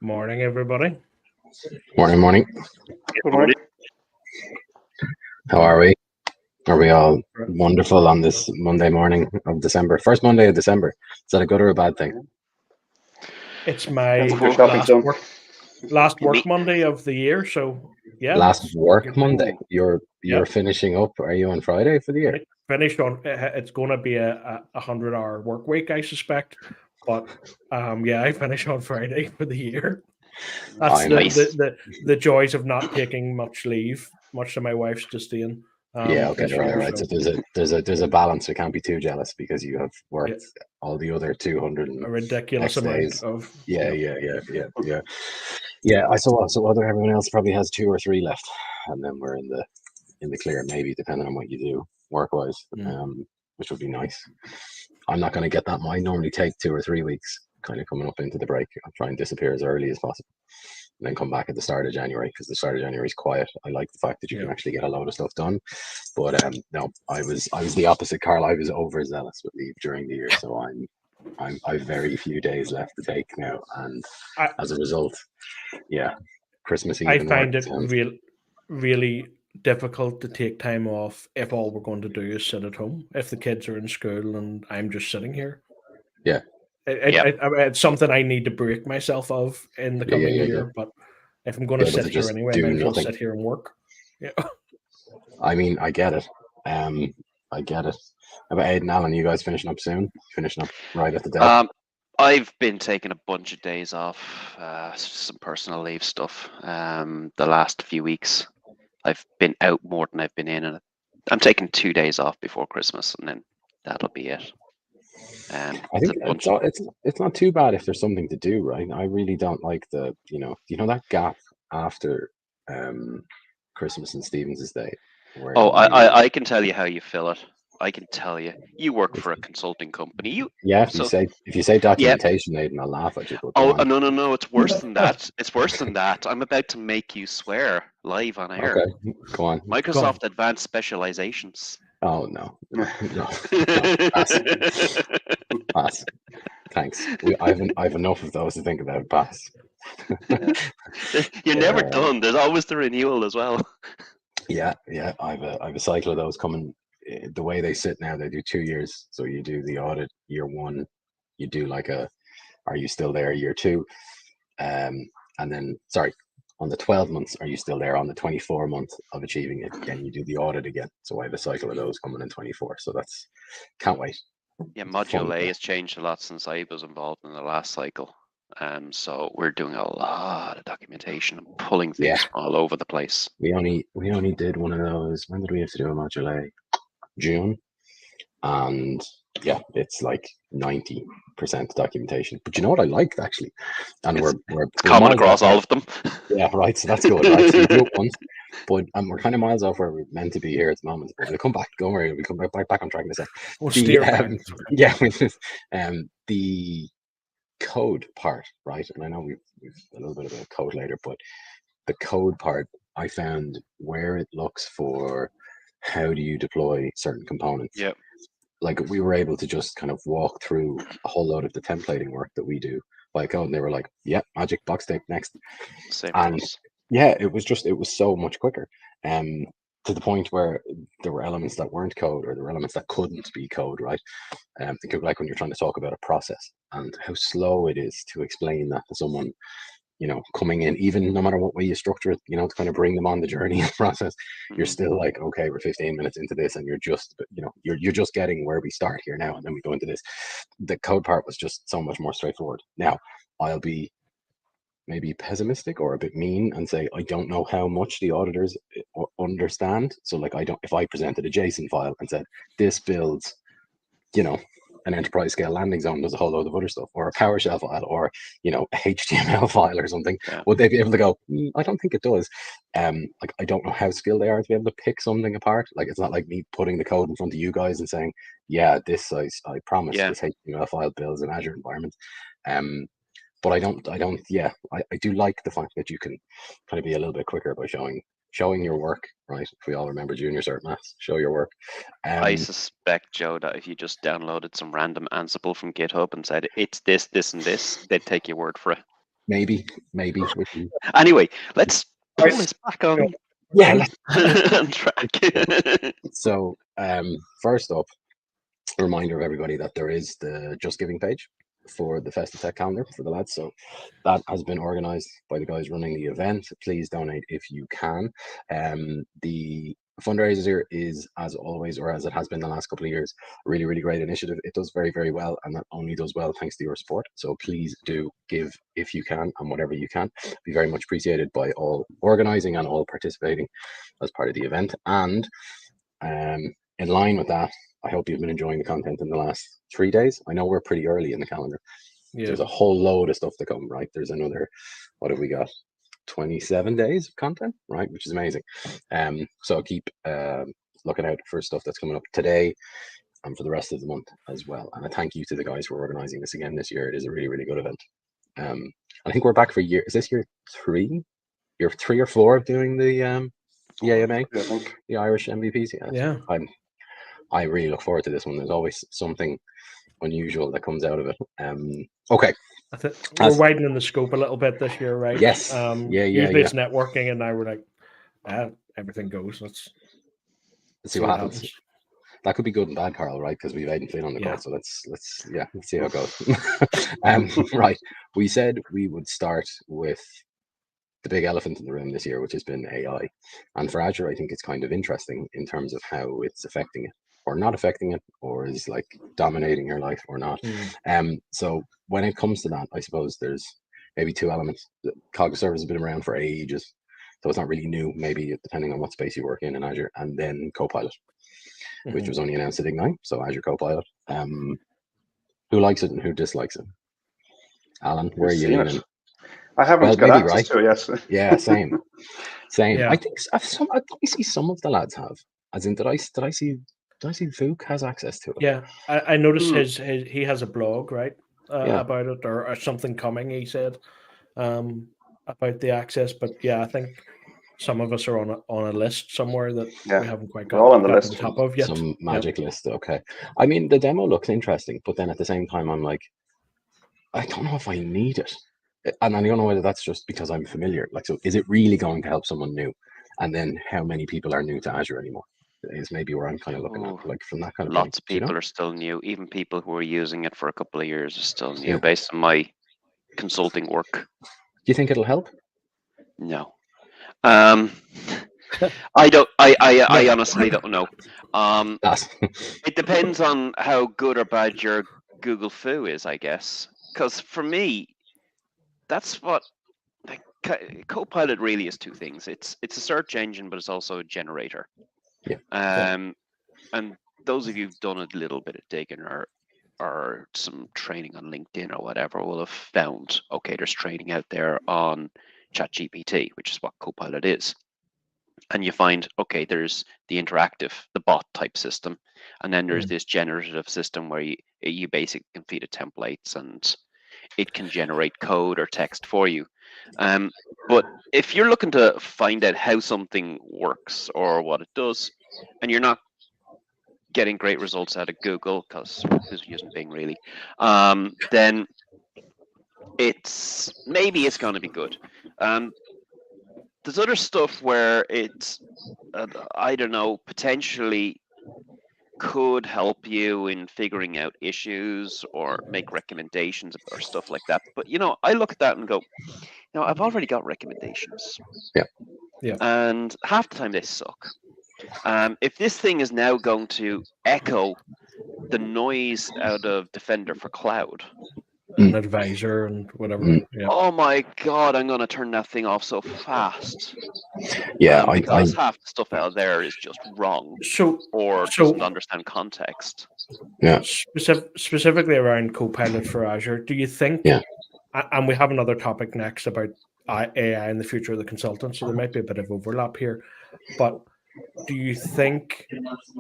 Morning, everybody. Morning, morning. Good morning. How are we? Are we all wonderful on this Monday morning of December? First Monday of December. Is that a good or a bad thing? It's my Depends if you're shopping zone. last work Monday of the year, so yeah. Last work Monday. You're finishing up. Are you on Friday for the year? Finished on. It's going to be a 100-hour work week, I suspect. But I finish on Friday for the year. That's the joys of not taking much leave, much to my wife's disdain. Right. So there's a balance. We can't be too jealous because you have worked all the other 200 a ridiculous amount days. of Yeah. I saw. So whether everyone else probably has 2 or 3 left, and then we're in the clear, maybe depending on what you do work wise, which would be nice. I'm not going to get that. I normally take 2 or 3 weeks, kind of coming up into the break. I'll try and disappear as early as possible. And then come back at the start of January, because the start of January is quiet. I like the fact that you can actually get a load of stuff done. But no, I was the opposite, Carl. I was overzealous with leave during the year, so I've very few days left to take now, and as a result, Christmas Eve. I find it really difficult to take time off if all we're going to do is sit at home. If the kids are in school and I'm just sitting here, it's something I need to break myself of in the coming year. But if I'm going to sit here anyway, I might as well sit here and work. Yeah. I mean, I get it. I get it. How about Aidan, Alan? You guys finishing up soon? Finishing up right at the dead? I've been taking a bunch of days off, some personal leave stuff. The last few weeks, I've been out more than I've been in, and I'm taking 2 days off before Christmas, and then that'll be it. I think it's not too bad if there's something to do, right? I really don't like the that gap after Christmas and Stephen's Day. I can tell you how you fill it. I can tell you. You work for a consulting company. If you say documentation, Aidan, I'll laugh at you. No! It's worse than that. It's worse than that. I'm about to make you swear live on air. Okay, go on. Microsoft Advanced Specializations. Oh no. Pass. Thanks. I've enough of those to think about. Pass. You're never done. There's always the renewal as well. Yeah. I've a cycle of those coming. The way they sit now, they do 2 years. So you do the audit year 1, you do are you still there year 2, and then on the 12 months, are you still there? On the 24 month of achieving it, again you do the audit again. So I have a cycle of those coming in 24. So that's can't wait. Yeah, Module A has changed a lot since I was involved in the last cycle. So we're doing a lot of documentation and pulling things all over the place. We only did one of those. When did we have to do a Module A? June, and it's like 90% documentation. But you know what I liked actually, and we're common across all of them. Yeah, right. So that's good. Right, so we do it once, but we're kind of miles off where we're meant to be here at the moment. But we'll come back. Don't worry, we'll come back on track in a sec. We'll steer back. The code part, right? And I know we've a little bit of a code later, but the code part, I found where it looks for how do you deploy certain components. Yeah. Like we were able to just kind of walk through a whole load of the templating work that we do by code, and they were like, magic box tape next. Same and it was so much quicker. To the point where there were elements that weren't code, or there were elements that couldn't be code, right? Think of like when you're trying to talk about a process and how slow it is to explain that to someone, coming in, even no matter what way you structure it, to kind of bring them on the journey and process, you're still like, okay, we're 15 minutes into this, and you're just, you're just getting where we start here now, and then we go into this. The code part was just so much more straightforward. Now, I'll be maybe pessimistic or a bit mean and say I don't know how much the auditors understand. So like if I presented a JSON file and said this builds, an enterprise scale landing zone, does a whole load of other stuff, or a PowerShell file, or a HTML file or something, would they be able to go, I don't think it does. Like I don't know how skilled they are to be able to pick something apart. Like it's not like me putting the code in front of you guys and saying, this I promise this HTML file builds an Azure environment. But I do like the fact that you can kind of be a little bit quicker by showing your work, right? If we all remember junior cert maths, show your work. I suspect, Joe, that if you just downloaded some random Ansible from GitHub and said it's this, this, and this, they'd take your word for it. Maybe. Anyway, let's pull this back on. Yeah, on track. So, first up, a reminder of everybody that there is the Just Giving page for the Festive Tech calendar for the lads. So that has been organized by the guys running the event. Please donate if you can. The fundraiser is, as always, or as it has been the last couple of years, a really, really great initiative. It does very, very well, and that only does well thanks to your support. So please do give if you can, and whatever you can. Be very much appreciated by all organizing and all participating as part of the event. And in line with that, I hope you've been enjoying the content in the last 3 days. I know we're pretty early in the calendar. Yeah. There's a whole load of stuff to come, right? There's another, what have we got? 27 days of content, right? Which is amazing. So keep looking out for stuff that's coming up today and for the rest of the month as well. And a thank you to the guys for organizing this again this year. It is a really, really good event. I think we're back for year. Is this year 3? Year 3 or 4 of doing the AMA, the Irish MVPs? Yeah. I really look forward to this one. There's always something unusual that comes out of it. Okay. I think we're widening the scope a little bit this year, right? Yes. Usually it's networking, and now we're like, everything goes. Let's see what happens. That could be good and bad, Karl, right? Because we've Aidan Finn on the call, so let's see how it goes. Right. We said we would start with the big elephant in the room this year, which has been AI. And for Azure, I think it's kind of interesting in terms of how it's affecting it or not affecting it, or is like dominating your life or not. So when it comes to that, I suppose there's maybe 2 elements. The Cognitive Service has been around for ages, so it's not really new, maybe depending on what space you work in Azure. And then Copilot, which was only announced at Ignite. So Azure Copilot. Who likes it and who dislikes it? Alan, where are you leaning? I haven't got access to it yet. Yeah, same. Yeah. I think I see some of the lads have. As in, did I see Vuk has access to it? Yeah, I noticed he has a blog, right, about it, or something coming. He said about the access, but yeah, I think some of us are on a list somewhere that we haven't quite got on the list on top of yet. Some magic list. Okay, I mean the demo looks interesting, but then at the same time, I'm like, I don't know if I need it. And I don't know whether that's just because I'm familiar. Like, so is it really going to help someone new? And then how many people are new to Azure anymore? Is maybe where I'm kind of looking at, like from that kind of lots of people are still new. Even people who are using it for a couple of years are still new, based on my consulting work. Do you think it'll help? No. I don't. I honestly don't know. It depends on how good or bad your Google foo is, I guess. Because for me, that's what Copilot really is 2 things. It's a search engine, but it's also a generator. And those of you who've done a little bit of digging or some training on LinkedIn or whatever will have found, okay, there's training out there on ChatGPT, which is what Copilot is. And you find, okay, there's the interactive, the bot type system, and then there's this generative system where you basically can feed it templates and it can generate code or text for you. But if you're looking to find out how something works or what it does, and you're not getting great results out of Google, because who's using Bing really, then it's going to be good. There's other stuff where it's, I don't know, potentially could help you in figuring out issues or make recommendations or stuff like that. But, I look at that and go, I've already got recommendations. Yeah. And half the time they suck. If this thing is now going to echo the noise out of Defender for Cloud, an advisor and whatever. Oh my God, I'm going to turn that thing off so fast. Yeah, because half the stuff out there is just wrong, or doesn't understand context. Yeah. Specifically around Copilot for Azure, do you think? Yeah. And we have another topic next about AI and the future of the consultant, so there might be a bit of overlap here. But do you think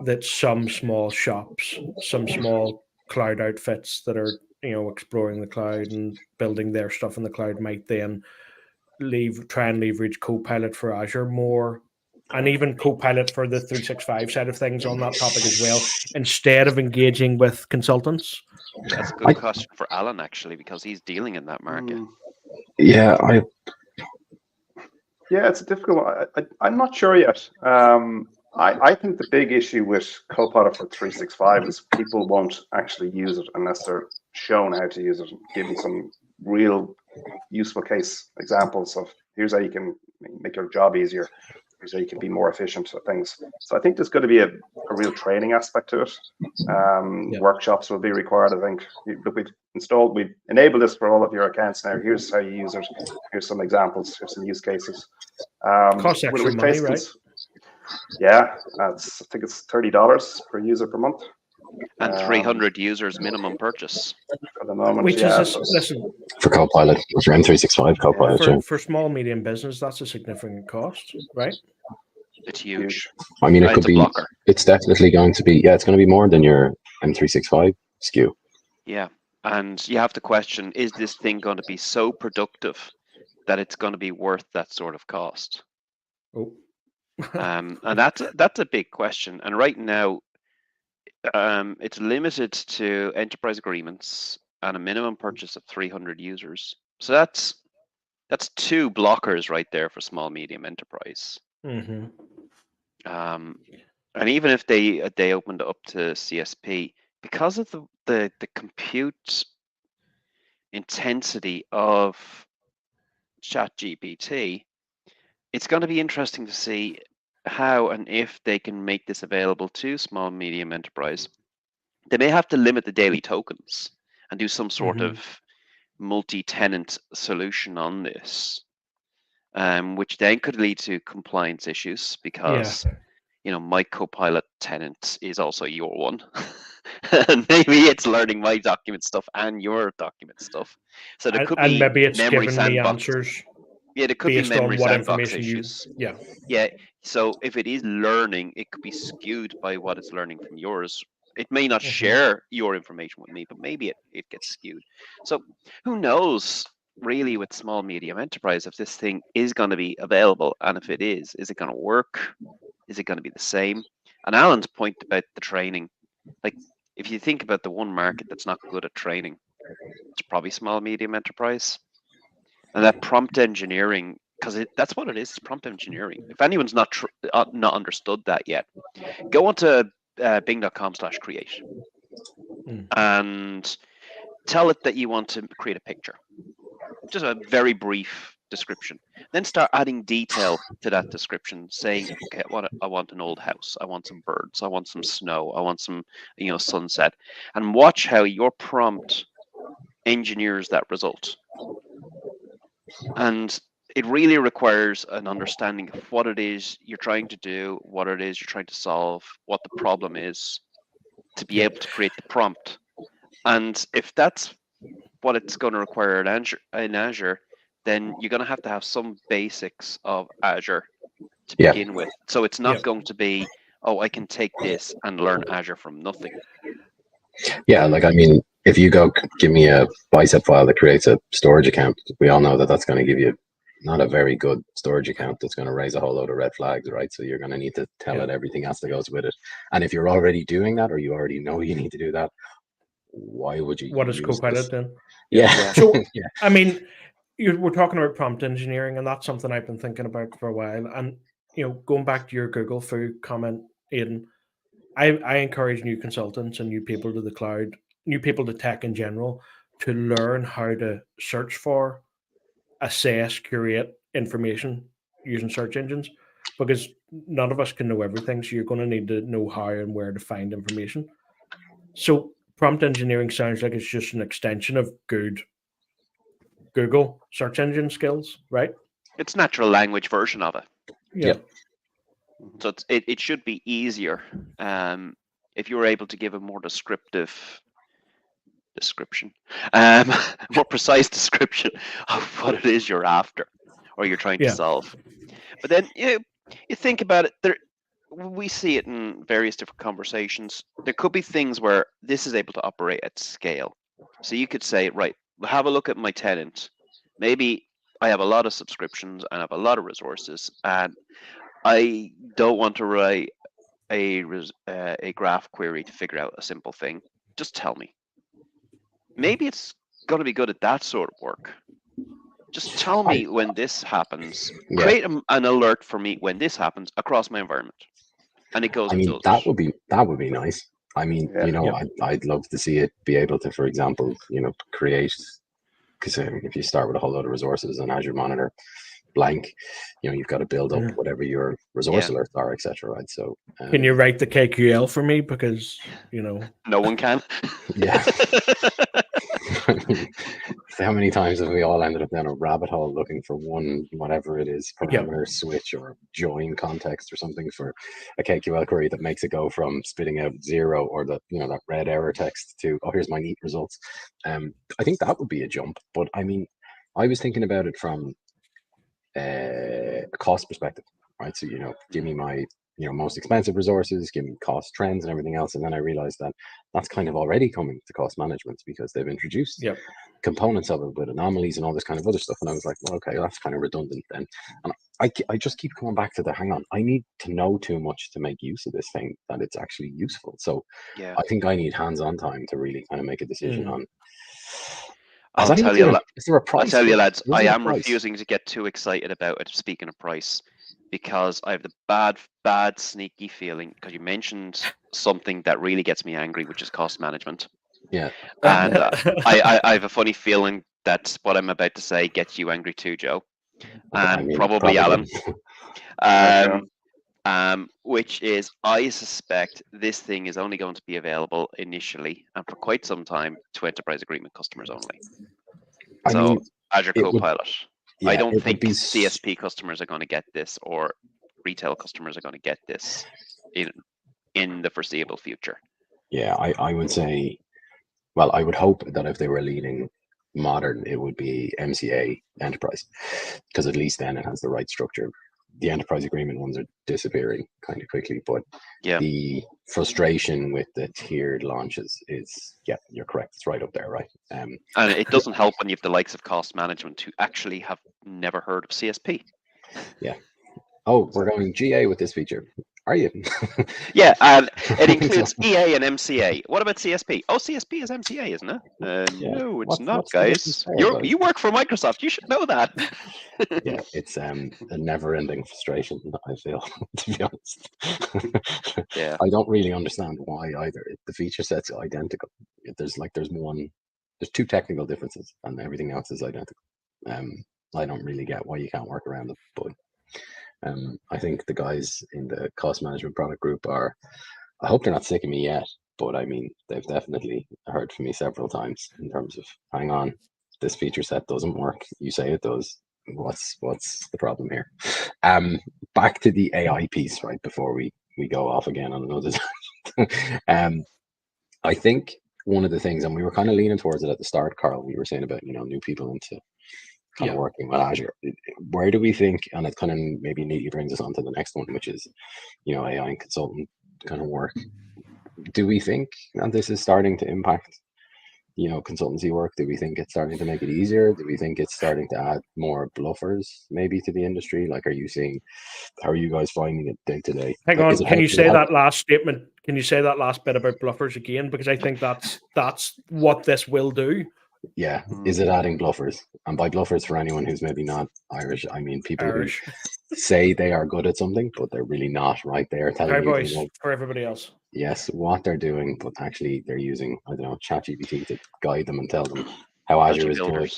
that some small shops, some small cloud outfits that are exploring the cloud and building their stuff in the cloud might then try and leverage Copilot for Azure more, and even Copilot for the 365 side of things on that topic as well, instead of engaging with consultants? That's a good question for Alan, actually, because he's dealing in that market. Yeah, it's a difficult one. I'm not sure yet. I think the big issue with Copilot for 365 is people won't actually use it unless they're shown how to use it, given some real useful case examples of here's how you can make your job easier, here's how you can be more efficient at things. So I think there's going to be a real training aspect to it. Workshops will be required. I think we've enabled this for all of your accounts now. Here's how you use it. Here's some examples. Here's some use cases. Costs extra money, right? Yeah, I think it's $30 per user per month. And 300 users minimum purchase. For the moment, which is listen, for Copilot, for M365 Copilot. For small, medium business, that's a significant cost, right? It's huge. I mean, it could be, it's definitely going to be, it's going to be more than your M365 SKU. Yeah, and you have to question, is this thing going to be so productive that it's going to be worth that sort of cost? Oh. And that's a big question. And right now, it's limited to enterprise agreements and a minimum purchase of 300 users. So that's two blockers right there for small, medium enterprise. Mm-hmm. And even if they opened up to CSP, because of the compute intensity of ChatGPT, it's going to be interesting to see how and if they can make this available to small, medium enterprise. They may have to limit the daily tokens and do some sort of multi-tenant solution on this, which then could lead to compliance issues because, my Copilot tenant is also your one. And maybe it's learning my document stuff and your document stuff. So there could be maybe it's memory giving me sandbox. answers. Yeah, there could be memory sandbox issues. Yeah. So if it is learning, it could be skewed by what it's learning from yours. It may not share your information with me, but maybe it gets skewed. So who knows really with small, medium enterprise if this thing is going to be available, and if it is it going to work? Is it going to be the same? And Alan's point about the training, like if you think about the one market that's not good at training, it's probably small, medium enterprise. And that prompt engineering, because that's what it is, it's prompt engineering. If anyone's not understood that yet, go onto bing.com/create and tell it that you want to create a picture. Just a very brief description. Then start adding detail to that description, saying, okay, I want an old house, I want some birds, I want some snow, I want some sunset, and watch how your prompt engineers that result. And it really requires an understanding of what it is you're trying to do, what it is you're trying to solve, what the problem is, to be able to create the prompt. And if that's what it's going to require in Azure, then you're going to have some basics of Azure to begin with. So it's not going to be, I can take this and learn Azure from nothing. Yeah, like, I mean, if you go give me a bicep file that creates a storage account, we all know that that's going to give you not a very good storage account. That's going to raise a whole load of red flags, right? So you're going to need to tell it everything else that goes with it. And if you're already doing that, or you already know you need to do that, why would you? What is Copilot then? Yeah. So, I mean, we're talking about prompt engineering, and that's something I've been thinking about for a while. And, going back to your Google food comment, Aidan, I encourage new consultants and new people to the cloud, new people to tech in general, to learn how to search for, assess, curate information using search engines, because none of us can know everything. So you're going to need to know how and where to find information. So prompt engineering sounds like it's just an extension of good Google search engine skills, right? It's natural language version of it. Yeah. So it should be easier if you were able to give a more description, more precise description of what it is you're after or you're trying to solve. But then you think about it. We see it in various different conversations. There could be things where this is able to operate at scale. So you could say, right, have a look at my tenant. Maybe I have a lot of subscriptions and I have a lot of resources, and I don't want to write a graph query to figure out a simple thing. Just tell me. Maybe it's going to be good at that sort of work. Just tell me when this happens. Create an alert for me when this happens across my environment, and it goes. I mean, that would be nice. I mean, I'd love to see it be able to, for example, create. Because if you start with a whole lot of resources on Azure Monitor, blank, you've got to build up whatever your resource alerts are, etc. Right? So, can you write the KQL for me? Because no one can. Yeah. How many times have we all ended up down a rabbit hole looking for one, whatever it is, parameter switch or join context or something for a KQL query that makes it go from spitting out 0 or that red error text to, oh, here's my neat results. I think that would be a jump. But I mean, I was thinking about it from a cost perspective, right? So, give me my most expensive resources, give me cost trends and everything else. And then I realized that that's kind of already coming to cost management because they've introduced components of it with anomalies and all this kind of other stuff. And I was like, well, okay, that's kind of redundant then. And I just keep going back to the, hang on, I need to know too much to make use of this thing that it's actually useful. So I think I need hands-on time to really kind of make a decision on. I'll tell you, is there a price? I'll tell you, lads, I am refusing to get too excited about it, speaking of price, because I have the bad, sneaky feeling, because you mentioned something that really gets me angry, which is cost management. Yeah. And I have a funny feeling that what I'm about to say gets you angry too, Joe. And probably Alan. Which is, I suspect this thing is only going to be available initially and for quite some time to enterprise agreement customers only. So Azure Copilot. I don't think CSP customers are going to get this, or retail customers are going to get this in the foreseeable future. Yeah, I would say, well, I would hope that if they were leading modern, it would be MCA enterprise, because at least then it has the right structure. The enterprise agreement ones are disappearing kind of quickly, but the frustration with the tiered launches is, you're correct, it's right up there, right? And it doesn't help when you have the likes of cost management who actually have never heard of CSP. Yeah. Oh, we're going GA with this feature. Are you? Yeah, and it includes EA and MCA. What about CSP? Oh, CSP is MCA, isn't it? No, it's not, guys. You work for Microsoft. You should know that. Yeah, it's a never-ending frustration, I feel, to be honest. I don't really understand why either. The feature set's identical. There's two technical differences, and everything else is identical. I don't really get why you can't work around it, but I think the guys in the cost management product group I hope they're not sick of me yet, but I mean, they've definitely heard from me several times in terms of, hang on, this feature set doesn't work. You say it does. What's the problem here? Back to the AI piece, right, before we go off again on another I think one of the things, and we were kind of leaning towards it at the start, Karl, we were saying about, new people into kind of working with Azure. Where do we think, and it kind of maybe neatly brings us on to the next one, which is, AI and consultant kind of work. Do we think that this is starting to impact, consultancy work? Do we think it's starting to make it easier? Do we think it's starting to add more bluffers maybe to the industry? Like, how are you guys finding it day to day? Hang on, can you say that last statement? Can you say that last bit about bluffers again? Because I think that's what this will do. Yeah, is it adding bluffers? And by bluffers, for anyone who's maybe not Irish, I mean people who say they are good at something, but they're really not, right? They are telling you for everybody else. Yes, what they're doing, but actually they're using, I don't know, ChatGPT to guide them and tell them how Azure is good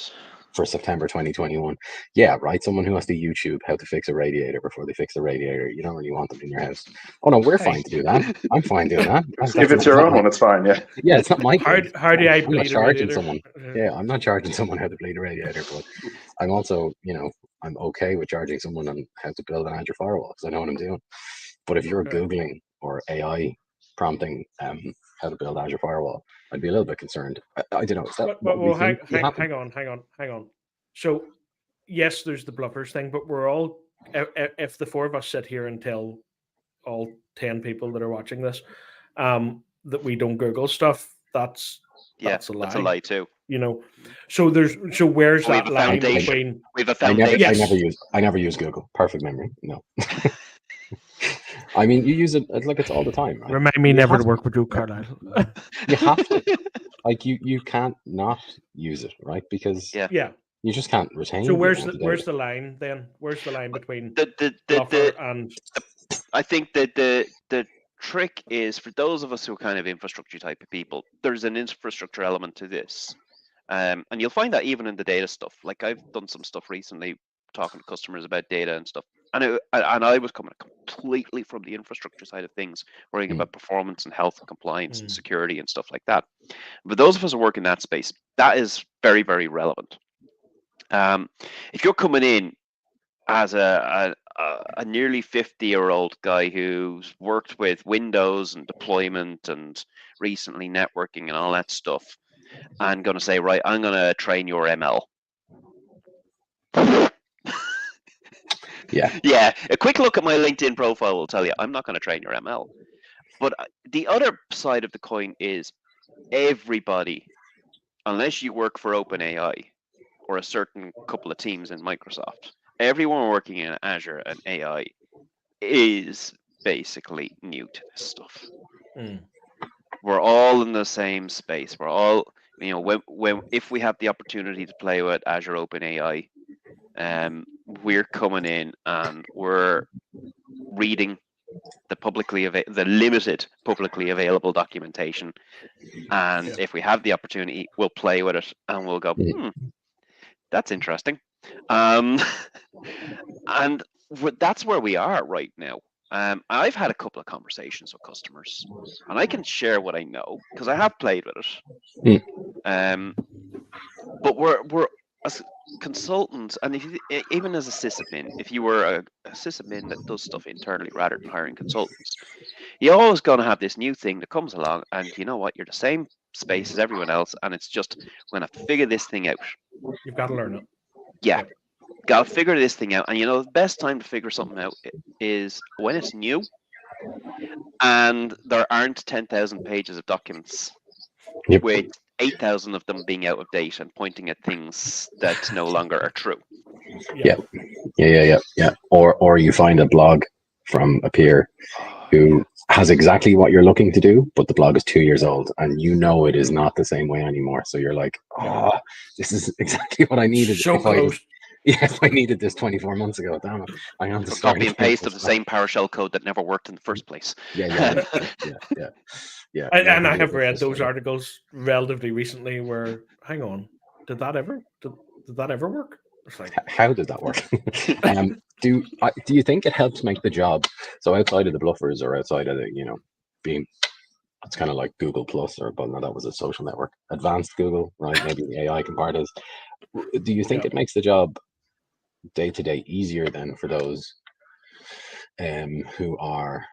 for September 2021. Yeah, right. Someone who has to YouTube how to fix a radiator before they fix the radiator. You don't really want them in your house. Oh no, we're fine to do that. I'm fine doing that. If it's your own one, it's fine. Yeah. Yeah, it's not my. How do I bleed a radiator? Someone. Yeah, I'm not charging someone how to bleed a radiator, but I'm also, I'm okay with charging someone on how to build an Azure firewall because I know what I'm doing. But if you're Googling or AI prompting how to build Azure firewall, I'd be a little bit concerned. I don't know. Is that hang on. So yes, there's the bluffers thing, but we're all, if the four of us sit here and tell all 10 people that are watching this that we don't Google stuff, that's a lie. That's a lie too. So where's that line between? We have a foundation. I never use Google. Perfect memory. No. I mean, you use it like it's all the time, right? Remind me never to work with Joe Carlyle. You have to. Like you can't not use it, right? Because You just can't retain. So where's the line then? Where's the line between the and? I think that the trick is for those of us who are kind of infrastructure type of people. There's an infrastructure element to this, and you'll find that even in the data stuff. Like I've done some stuff recently, talking to customers about data and stuff, and I was coming completely from the infrastructure side of things, worrying about performance and health and compliance and security and stuff like that. But those of us who work in that space, that is very, very relevant. If you're coming in as a nearly 50-year-old guy who's worked with Windows and deployment and recently networking and all that stuff, I'm going to say, right, I'm going to train your ML. Yeah. A quick look at my LinkedIn profile will tell you I'm not going to train your ML. But the other side of the coin is everybody, unless you work for OpenAI or a certain couple of teams in Microsoft, everyone working in Azure and AI is basically new to this stuff. We're all in the same space. We're all, if we have the opportunity to play with Azure OpenAI, we're coming in and we're reading the limited publicly available documentation, and if we have the opportunity, we'll play with it and we'll go, that's interesting. And that's where we are right now. I've had a couple of conversations with customers, and I can share what I know because I have played with it. But we're as consultants, and even as a sysadmin, if you were a sysadmin that does stuff internally rather than hiring consultants, you're always going to have this new thing that comes along, and you know what? You're the same space as everyone else, and it's just we're going to figure this thing out. You've got to learn it. Yeah. Got to figure this thing out. And the best time to figure something out is when it's new and there aren't 10,000 pages of documents with 8,000 of them being out of date and pointing at things that no longer are true. Yeah. Or you find a blog from a peer who has exactly what you're looking to do, but the blog is 2 years old and it is not the same way anymore. So you're like, this is exactly what I needed. If I needed this 24 months ago, damn it. I am the copy and paste of the same PowerShell code that never worked in the first place. Yeah. And I have read those articles relatively recently where, hang on, did that ever work? It's like, how did that work? Do you think it helps make the job, so outside of the bluffers or outside of the, being, it's kind of like Google Plus, but no, that was a social network, advanced Google, right? Maybe the AI component is. Do you think it makes the job day to day easier then for those who are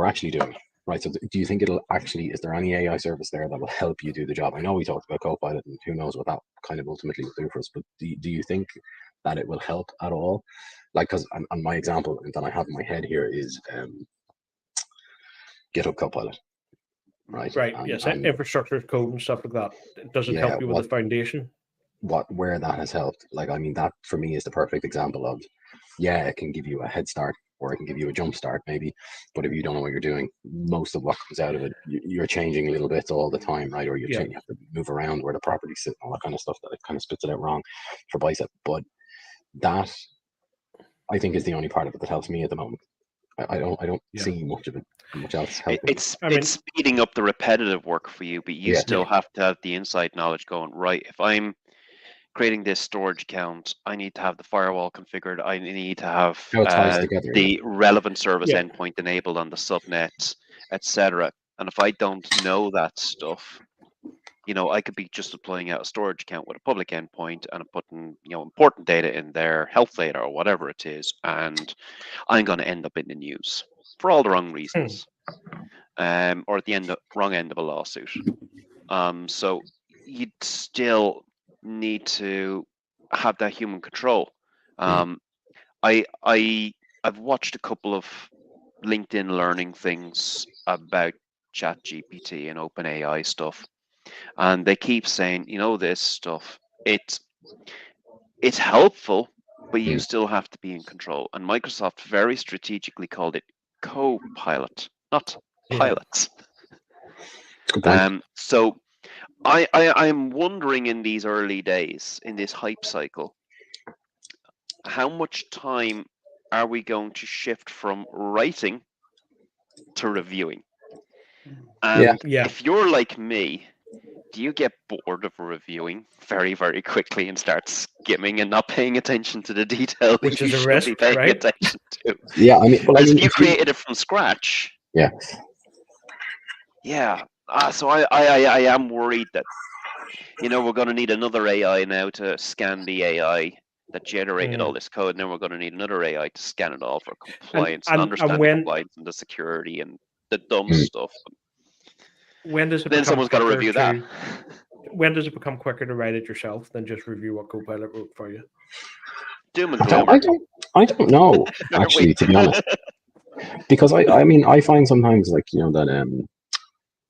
actually doing it, right? So do you think is there any AI service there that will help you do the job? I know we talked about Copilot and who knows what that kind of ultimately will do for us, but do you think that it will help at all? Like, because on my example that I have in my head here is GitHub Copilot, right? Yes, infrastructure code and stuff like that. Does it help you with the foundation? Where that has helped, that for me is the perfect example of, it can give you a head start or it can give you a jump start maybe, but if you don't know what you're doing, most of what comes out of it, you're changing little bits all the time, right? Or you have to move around where the properties sit and all that kind of stuff that it kind of spits it out wrong for Bicep. But that, I think, is the only part of it that helps me at the moment. I don't see much of it, much else helping. It's speeding up the repetitive work for you, but you still have to have the inside knowledge going, right, if I'm creating this storage account, I need to have the firewall configured, I need to have the relevant service endpoint enabled on the subnet, etc. And if I don't know that stuff, I could be just deploying out a storage account with a public endpoint and I'm putting, important data in there, health data or whatever it is, and I'm going to end up in the news for all the wrong reasons, or at the wrong end of a lawsuit. So you'd still need to have that human control. I've watched a couple of LinkedIn learning things about ChatGPT and OpenAI stuff. And they keep saying, this stuff, it's helpful, but you still have to be in control. And Microsoft very strategically called it co-pilot, not pilots. So I'm wondering in these early days, in this hype cycle, how much time are we going to shift from writing to reviewing? And if you're like me, do you get bored of reviewing very, very quickly and start skimming and not paying attention to the detail which you is a should risk, be paying right? attention to? Yeah, I mean, if you created it from scratch, so I am worried that we're going to need another AI now to scan the AI that generated all this code, and then we're going to need another AI to scan it all for compliance and understand the compliance and the security and the dumb stuff. When does it then someone's got to review that? When does it become quicker to write it yourself than just review what Copilot wrote for you? Doom and gloom. I don't know, actually, to be honest. Because I mean, I find sometimes, like, that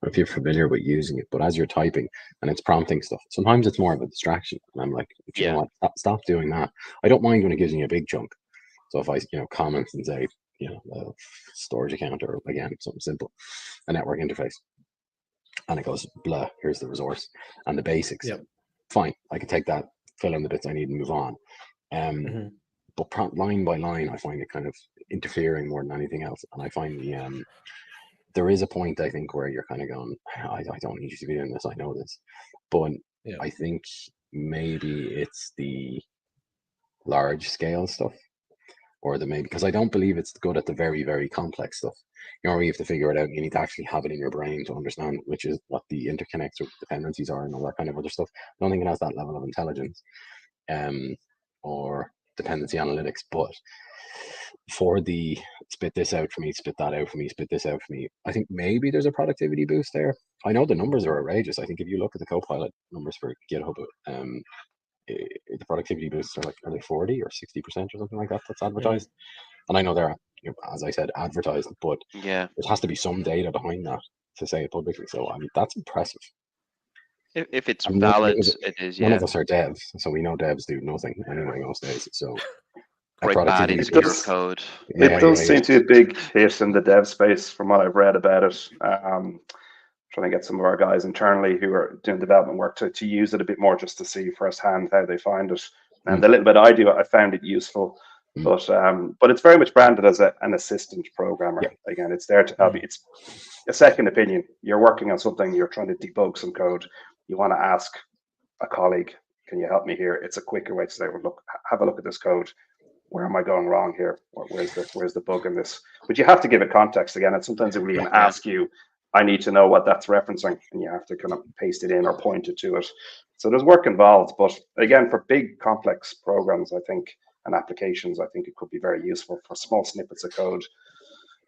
if you're familiar with using it, but as you're typing and it's prompting stuff, sometimes it's more of a distraction. And I'm like, you know what, stop doing that. I don't mind when it gives me a big chunk. So if I, comment and say, a storage account, or again, something simple, a network interface, and it goes, blah, here's the resource and the basics. Fine, I can take that, fill in the bits I need and move on. But prompt line by line, I find it kind of interfering more than anything else. And I find there is a point, I think, where you're kind of going, I don't need you to be doing this, I know this. But I think maybe it's the large scale stuff, or because I don't believe it's good at the very, very complex stuff. Where you have to figure it out. You need to actually have it in your brain to understand, which is what the interconnects or dependencies are and all that kind of other stuff. I don't think it has that level of intelligence or dependency analytics. But for the spit this out for me, spit that out for me, spit this out for me, I think maybe there's a productivity boost there. I know the numbers are outrageous. I think if you look at the Copilot numbers for GitHub, the productivity boosts are they 40 or 60% or something like that that's advertised. And I know they're, as I said, advertised, but there has to be some data behind that to say it publicly. So I mean, that's impressive. If it's valid, it is. One of us are devs, so we know devs do nothing anyway most days. So quite bad into your code. It does seem to be a big hit in the dev space, from what I've read about it. Trying to get some of our guys internally who are doing development work to use it a bit more, just to see firsthand how they find it. And the little bit I do, I found it useful. But it's very much branded as an assistant programmer. Again, it's there to help you. It's a second opinion. You're working on something, you're trying to debug some code. You want to ask a colleague, can you help me here? It's a quicker way to say, well, look, have a look at this code. Where am I going wrong here? Or where's the bug in this? But you have to give it context again. And sometimes it will even ask you, I need to know what that's referencing, and you have to kind of paste it in or point it to it. So there's work involved. But again, for big complex programs, I think, and applications, I think it could be very useful. For small snippets of code,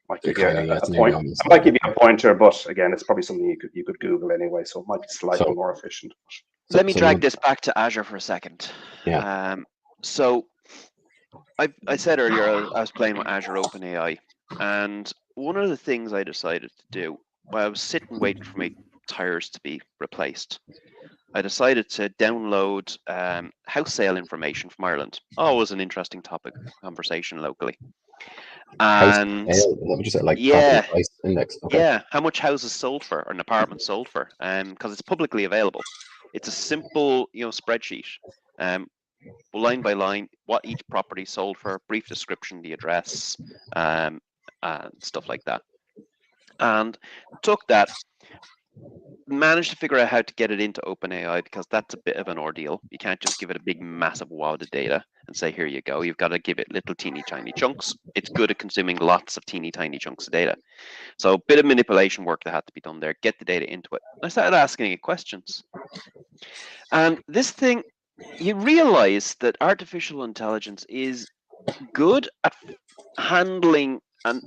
might give you a pointer, but again, it's probably something you could Google anyway, so it might be slightly more efficient. Let me drag this back to Azure for a second. So I said earlier I was playing with Azure OpenAI, and one of the things I decided to do while I was sitting waiting for my tires to be replaced, I decided to download house sale information from Ireland. Always an interesting topic of conversation locally. And price index. Okay. How much houses sold for, or an apartment sold for, because it's publicly available. It's a simple, spreadsheet, line by line, what each property sold for, brief description, the address, and stuff like that. And took that, managed to figure out how to get it into OpenAI, because that's a bit of an ordeal. You can't just give it a big, massive wad of data and say, here you go. You've got to give it little teeny tiny chunks. It's good at consuming lots of teeny tiny chunks of data. So a bit of manipulation work that had to be done there, get the data into it. I started asking it questions. And this thing, you realize that artificial intelligence is good at handling and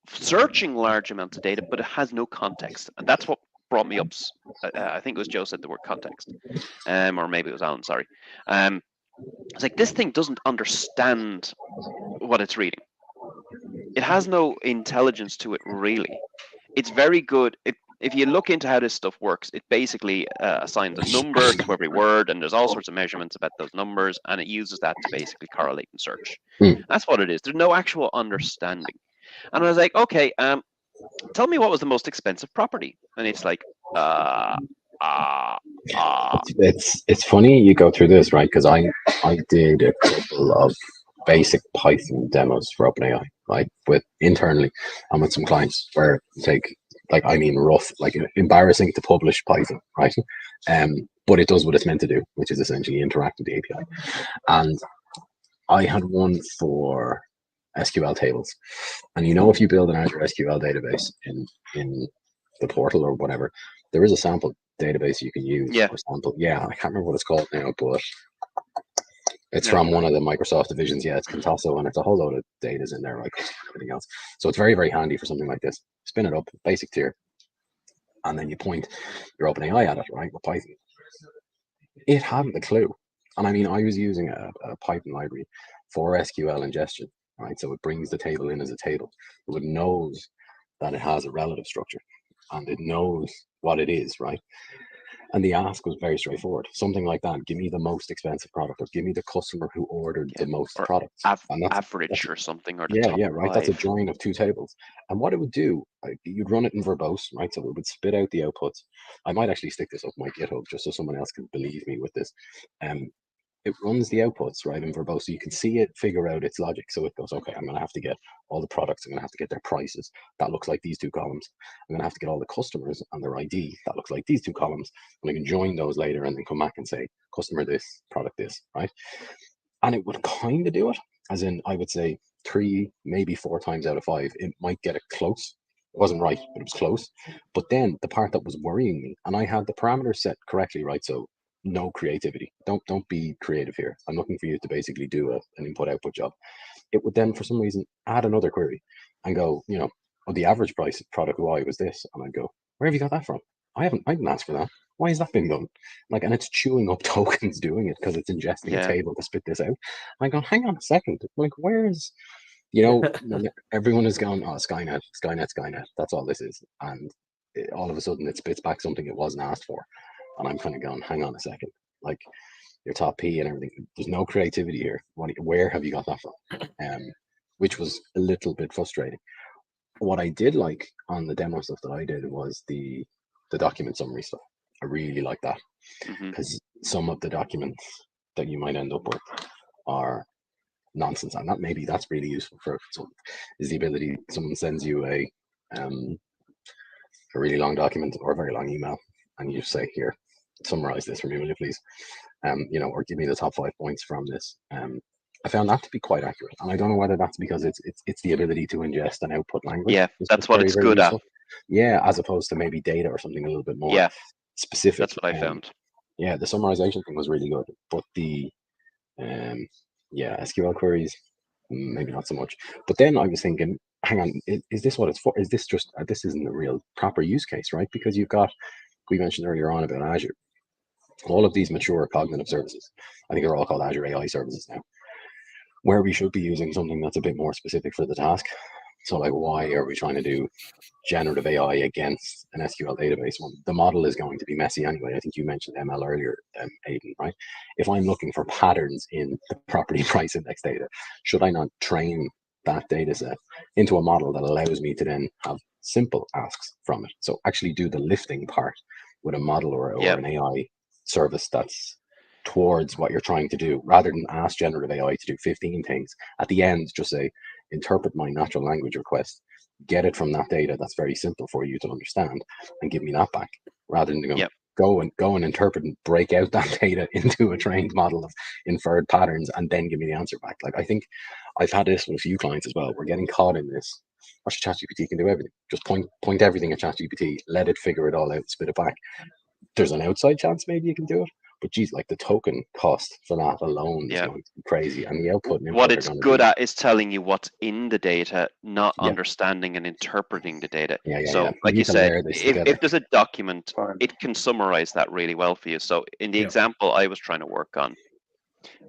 searching large amounts of data, but it has no context. And that's what brought me up. I think it was Joe said the word context, or maybe it was Alan, sorry. It's like, this thing doesn't understand what it's reading. It has no intelligence to it, really. It's very good. If you look into how this stuff works, it basically assigns a number to every word, and there's all sorts of measurements about those numbers, and it uses that to basically correlate and search. That's what it is. There's no actual understanding. And I was like, okay, tell me what was the most expensive property. And it's like, I It's funny you go through this, right? Because I did a couple of basic Python demos for OpenAI, right, with internally and with some clients where rough, like embarrassing to publish Python, right? But it does what it's meant to do, which is essentially interact with the API. And I had one for SQL tables, and if you build an Azure SQL database in the portal or whatever, there is a sample database you can use. Yeah. Or sample, I can't remember what it's called now, but it's from one of the Microsoft divisions. Yeah, it's Contasso, and it's a whole load of data's in there, like everything else. So it's very, very handy for something like this. Spin it up, basic tier, and then you point your OpenAI at it, right, with Python. It hadn't a clue. And I mean, I was using a Python library for SQL ingestion, right? So it brings the table in as a table. It knows that it has a relative structure, and it knows what it is, right? And the ask was very straightforward. Something like that: give me the most expensive product, or give me the customer who ordered the most products. Average or something, or right. five. That's a join of two tables. And what it would do, you'd run it in verbose, right? So it would spit out the outputs. I might actually stick this up my GitHub just so someone else can believe me with this. It runs the outputs, right, in verbose, so you can see it figure out its logic. So it goes, okay, I'm going to have to get all the products. I'm going to have to get their prices. That looks like these two columns. I'm going to have to get all the customers and their ID. That looks like these two columns. And I can join those later and then come back and say, customer this, product this, right? And it would kind of do it, as in, I would say 3, maybe 4 times out of 5, it might get it close. It wasn't right, but it was close. But then the part that was worrying me, and I had the parameters set correctly, right? So no creativity. Don't be creative here. I'm looking for you to basically do an input-output job. It would then, for some reason, add another query and go, the average price of product Y was this. And I'd go, where have you got that from? I didn't ask for that. Why has that been done? And it's chewing up tokens doing it because it's ingesting a table to spit this out. And I go, hang on a second. Where's, everyone is going, oh, Skynet. That's all this is. And all of a sudden it spits back something it wasn't asked for. And I'm kind of going, hang on a second. Your top P and everything, there's no creativity here. Where have you got that from? Which was a little bit frustrating. What I did like on the demo stuff that I did was the document summary stuff. I really like that because some of the documents that you might end up with are nonsense, and that's really useful for some. Is the ability someone sends you a really long document or a very long email, and you say, here, summarize this for me, will you please? Or give me the top 5 points from this. I found that to be quite accurate, and I don't know whether that's because it's the ability to ingest and output language. Yeah, that's what it's good at. Yeah, as opposed to maybe data or something a little bit more specific. That's what I found. Yeah, the summarization thing was really good, but the SQL queries maybe not so much. But then I was thinking, hang on, is this what it's for? Is this just this isn't a real proper use case, right? Because we mentioned earlier on about Azure, all of these mature cognitive services. I think they're all called Azure AI services now, where we should be using something that's a bit more specific for the task. So why are we trying to do generative AI against an SQL database when the model is going to be messy anyway? I think you mentioned ML earlier, Aidan, right? If I'm looking for patterns in the property price index data, should I not train that data set into a model that allows me to then have simple asks from it? So actually do the lifting part with a model or an AI service that's towards what you're trying to do, rather than ask generative AI to do 15 things. At the end, just say, interpret my natural language request, get it from that data that's very simple for you to understand, and give me that back, rather than go and interpret and break out that data into a trained model of inferred patterns and then give me the answer back. I think I've had this with a few clients as well. We're getting caught in this. Actually, ChatGPT can do everything. Just point everything at ChatGPT, let it figure it all out, spit it back. There's an outside chance maybe you can do it, but geez, the token cost for that alone is going to be crazy, and the output and what it's good at is telling you what's in the data, not understanding and interpreting the data. Like you said, if there's a document, it can summarize that really well for you. So in the example I was trying to work on,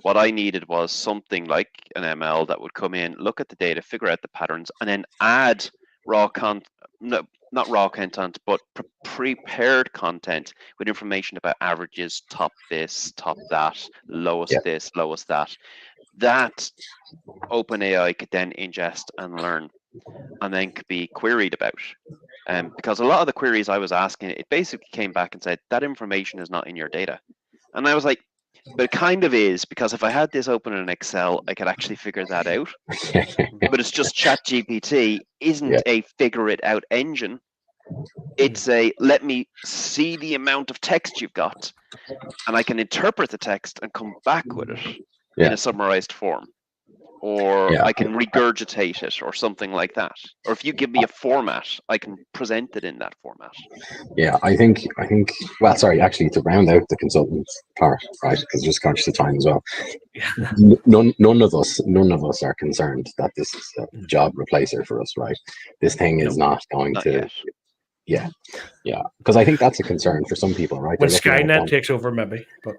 what I needed was something like an ML that would come in, look at the data, figure out the patterns, and then add raw content. No, not raw content, but prepared content with information about averages, top this, top that, lowest this, lowest that. That OpenAI could then ingest and learn, and then could be queried about. Because a lot of the queries I was asking, it basically came back and said, that information is not in your data. And I was like, but it kind of is, because if I had this open in Excel, I could actually figure that out. But it's just ChatGPT isn't a figure it out engine. It's a, let me see the amount of text you've got, and I can interpret the text and come back with it in a summarized form. Or I can regurgitate it or something like that. Or if you give me a format, I can present it in that format. Yeah, I think, well, sorry, actually, to round out the consultant part, right, because just conscious of time as well. None of us are concerned that this is a job replacer for us, right? This thing is not going to... Yet. Yeah, because I think that's a concern for some people, right? When Skynet takes over, maybe. But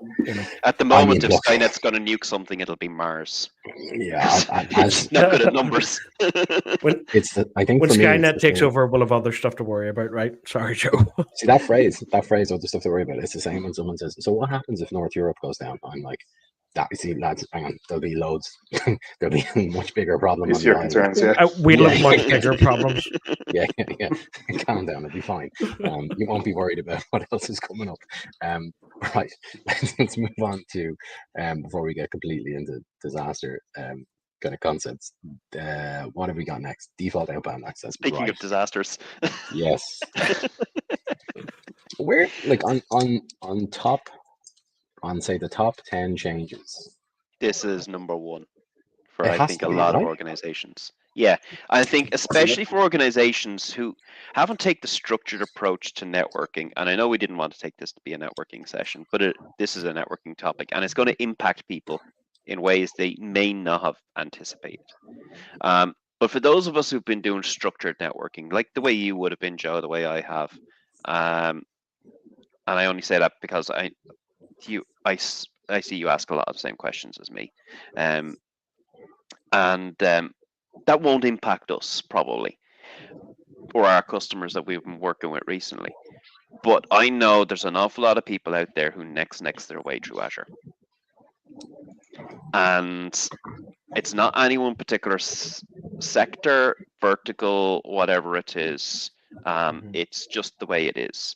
at the moment, if Skynet's going to nuke something, it'll be Mars. Yeah, it's not good at numbers. I think when Skynet takes over, we'll have other stuff to worry about, right? Sorry, Joe. See that phrase, other stuff to worry about. It's the same when someone says, "So what happens if North Europe goes down?" I'm like, "That you see, lads, hang on, there'll be loads. There'll be a much bigger problem." These are your concerns, we'll have much bigger problems. Yeah. Calm down, it'll be fine. You won't be worried about what else is coming up. Right, let's move on to before we get completely into disaster kind of concepts. What have we got next? Default outbound access. Speaking of disasters. Yes. We're like on top. On say the top 10 changes. This is number one for I think a lot of organizations. Yeah, I think especially for organizations who haven't taken the structured approach to networking, and I know we didn't want to take this to be a networking session, but this is a networking topic, and it's going to impact people in ways they may not have anticipated. But for those of us who've been doing structured networking, like the way you would have been, Joe, the way I have, and I only say that because I see you ask a lot of the same questions as me, and that won't impact us probably, or our customers that we've been working with recently. But I know there's an awful lot of people out there who next their way through Azure, and it's not any one particular sector, vertical, whatever it is. It's just the way it is.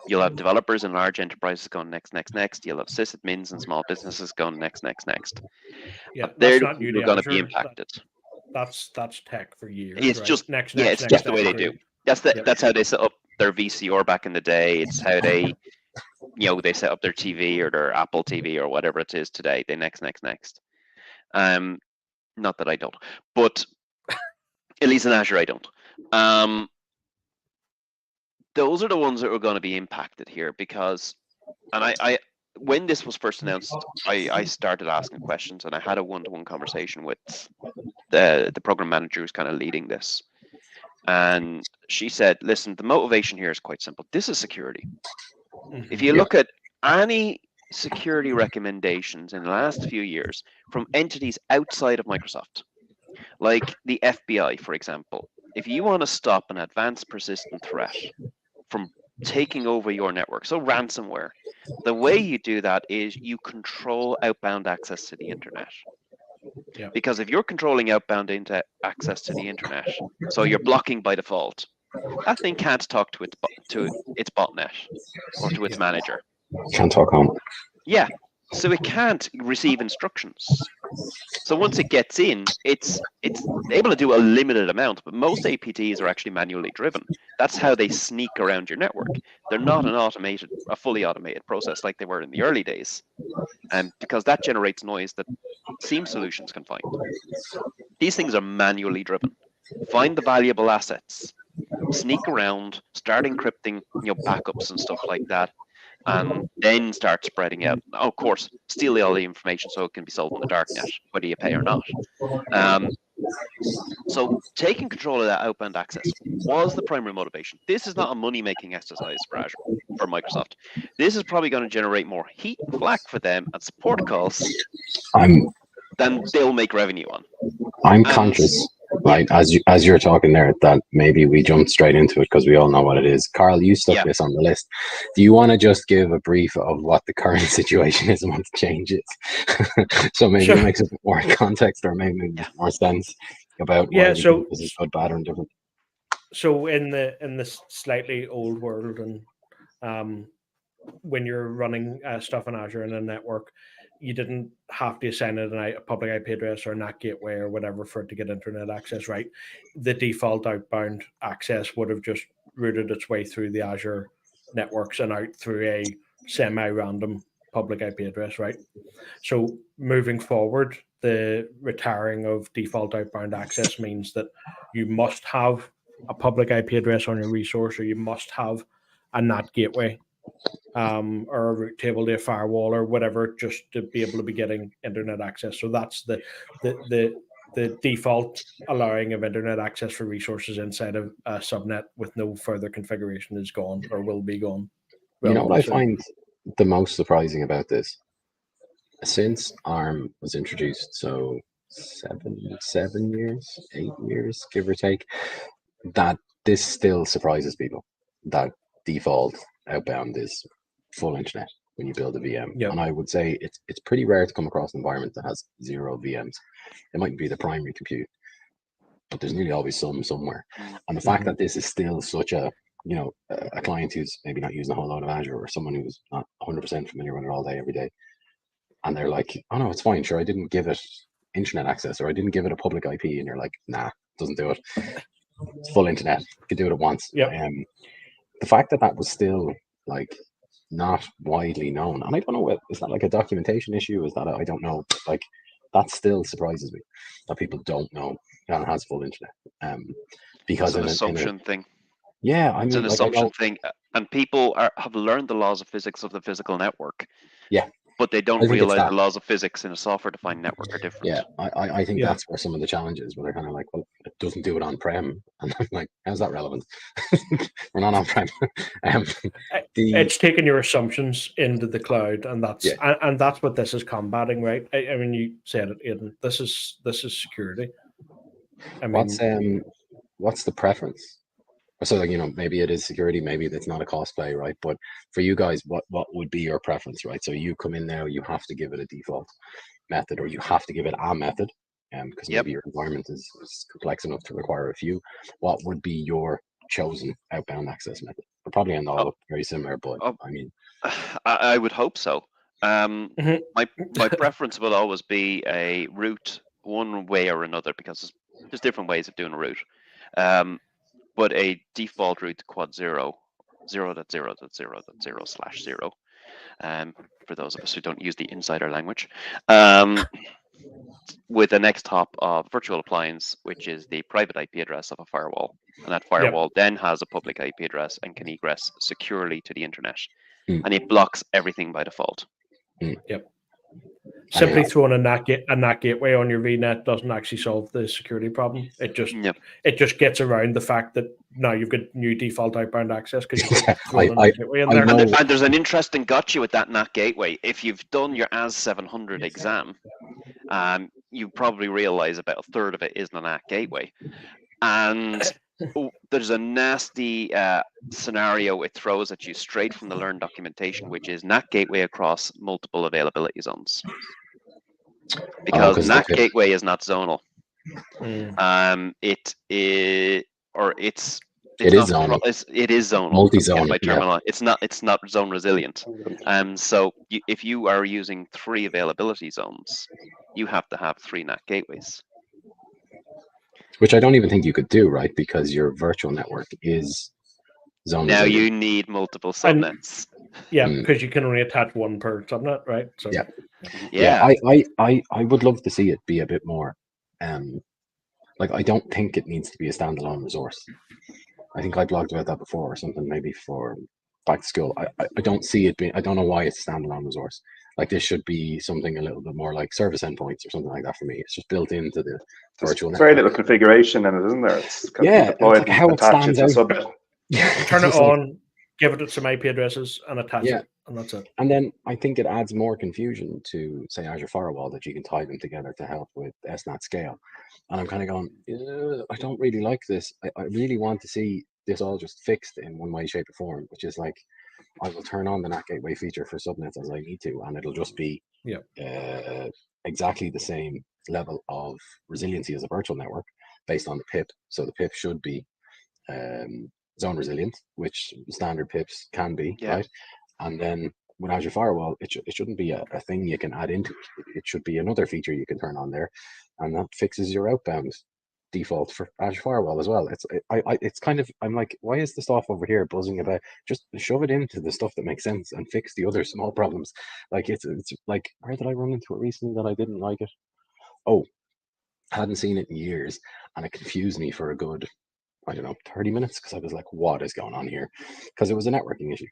You'll have developers in large enterprises going next. You'll have sysadmins and small businesses going next. Yeah, they're going to be impacted. That's tech for years. It's right? just next. It's just the way they do. That's how they set up their VCR back in the day. It's how they, they set up their TV or their Apple TV or whatever it is today. They next. Not that I don't, but at least in Azure I don't. Those are the ones that are going to be impacted here because, and I when this was first announced, I started asking questions and I had a one-to-one conversation with the program manager who's kind of leading this. And she said, listen, the motivation here is quite simple. This is security. If you look at any security recommendations in the last few years from entities outside of Microsoft, like the FBI, for example, if you want to stop an advanced persistent threat from taking over your network, so ransomware, the way you do that is you control outbound access to the internet. Yeah. Because if you're controlling outbound access to the internet, so you're blocking by default, that thing can't talk to its botnet or to its manager. Can't talk home. Yeah, so it can't receive instructions. So once it gets in, it's able to do a limited amount, but most APTs are actually manually driven. That's how they sneak around your network. They're not a fully automated process like they were in the early days, and because that generates noise that SIEM solutions can find. These things are manually driven. Find the valuable assets, sneak around, start encrypting, backups and stuff like that, and then start spreading out. Of course, steal all the information so it can be sold in the darknet, whether you pay or not. So taking control of that outbound access was the primary motivation. This is not a money-making exercise for Azure, for Microsoft. This is probably going to generate more heat and flack for them and support calls than they'll make revenue on. I'm conscious, right, as you're talking there, that maybe we jumped straight into it because we all know what it is. Karl, you stuck this on the list. Do you want to just give a brief of what the current situation is and what the change is? So maybe it makes a bit more context or maybe more sense about why this is good, bad, or indifferent. So in the slightly old world, and when you're running stuff in Azure in a network, you didn't have to assign it a public IP address or a NAT gateway or whatever for it to get internet access, right? The default outbound access would have just routed its way through the Azure networks and out through a semi-random public IP address, right? So moving forward, the retiring of default outbound access means that you must have a public IP address on your resource, or you must have a NAT gateway, or a route table to a firewall or whatever, just to be able to be getting internet access. So that's the default allowing of internet access for resources inside of a subnet with no further configuration is gone, or will be gone. You know what I find the most surprising about this? Since ARM was introduced, so 7 years, 8 years, give or take, that this still surprises people that default outbound is full internet when you build a VM. Yep. And I would say it's pretty rare to come across an environment that has 0 VMs. It might be the primary compute, but there's nearly always some somewhere. And the fact that this is still such a client who's maybe not using a whole lot of Azure, or someone who's not 100% familiar with it all day, every day, and they're like, oh no, it's fine, sure, I didn't give it internet access, or I didn't give it a public IP, and you're like, nah, doesn't do it. It's full internet, you can do it at once. The fact that was still like not widely known, and I don't know, is that like a documentation issue? Is that I don't know, like that still surprises me that people don't know that it has full internet. Because it's an assumption thing. Yeah, I mean, it's an assumption thing, and people have learned the laws of physics of the physical network. Yeah. But they don't realize the laws of physics in a software-defined network are different. Yeah, I think that's where some of the challenges, where they're kind of like, well, it doesn't do it on-prem. And I'm like, how's that relevant? We're not on-prem. It's taking your assumptions into the cloud, and that's what this is combating, right? I mean, you said it, Aidan. This is security. I mean, what's the preference? So, like, maybe it is security, maybe that's not a cost play, right? But for you guys, what would be your preference, right? So you come in now, you have to give it a default method, or you have to give it a method, because maybe your environment is complex enough to require a few. What would be your chosen outbound access method? They're probably all very similar, but I mean, I would hope so. My preference will always be a route one way or another, because there's different ways of doing a route. But a default route to quad 0.0.0.0.0/0, for those of us who don't use the insider language, with an X-top of virtual appliance, which is the private IP address of a firewall. And that firewall then has a public IP address and can egress securely to the internet. And it blocks everything by default. Yep. Simply throwing a NAT gateway on your VNet doesn't actually solve the security problem. It just gets around the fact that now you've got new default outbound access because you throw a NAT gateway in there. And there's an interesting gotcha with that NAT gateway. If you've done your AS 700 exam, you probably realize about a third of it isn't a NAT gateway. And there's a nasty scenario it throws at you straight from the Learn documentation, which is NAT gateway across multiple availability zones. Because NAT gateway is not zonal. It is zonal. It is zonal. Multi-zone. It's not zone resilient. So if you are using 3 availability zones, you have to have 3 NAT gateways. Which I don't even think you could do, right? Because your virtual network is zone now resilient. You need multiple subnets. Because you can only attach one per subnet, right? So I would love to see it be a bit more. Like, I don't think it needs to be a standalone resource. I think I blogged about that before, or something, maybe for back to school. I don't see it being. I don't know why it's a standalone resource. Like, this should be something a little bit more like service endpoints or something like that for me. It's just built into the virtual network. Very little configuration in it, isn't there? It's like how it stands out. Turn it on, give it some IP addresses, and attach it, and that's it. And then I think it adds more confusion to, say, Azure Firewall, that you can tie them together to help with SNAT scale. And I'm kind of going, I don't really like this. I really want to see this all just fixed in one way, shape, or form, which is like, I will turn on the NAT gateway feature for subnets as I need to, and it'll just be exactly the same level of resiliency as a virtual network based on the PIP. So the PIP should be zone resilient, which standard pips can be, Yeah. right? And then with Azure Firewall, it shouldn't be a thing you can add into it. It should be another feature you can turn on there, and that fixes your outbound default for Azure Firewall as well. It's kind of, I'm like, why is the stuff over here buzzing about? Just shove it into the stuff that makes sense and fix the other small problems. Like it's like, where did I run into it recently that I didn't like it? Oh, hadn't seen it in years, and it confused me for a good, I don't know, 30 minutes, because I was like, what is going on here? Because it was a networking issue.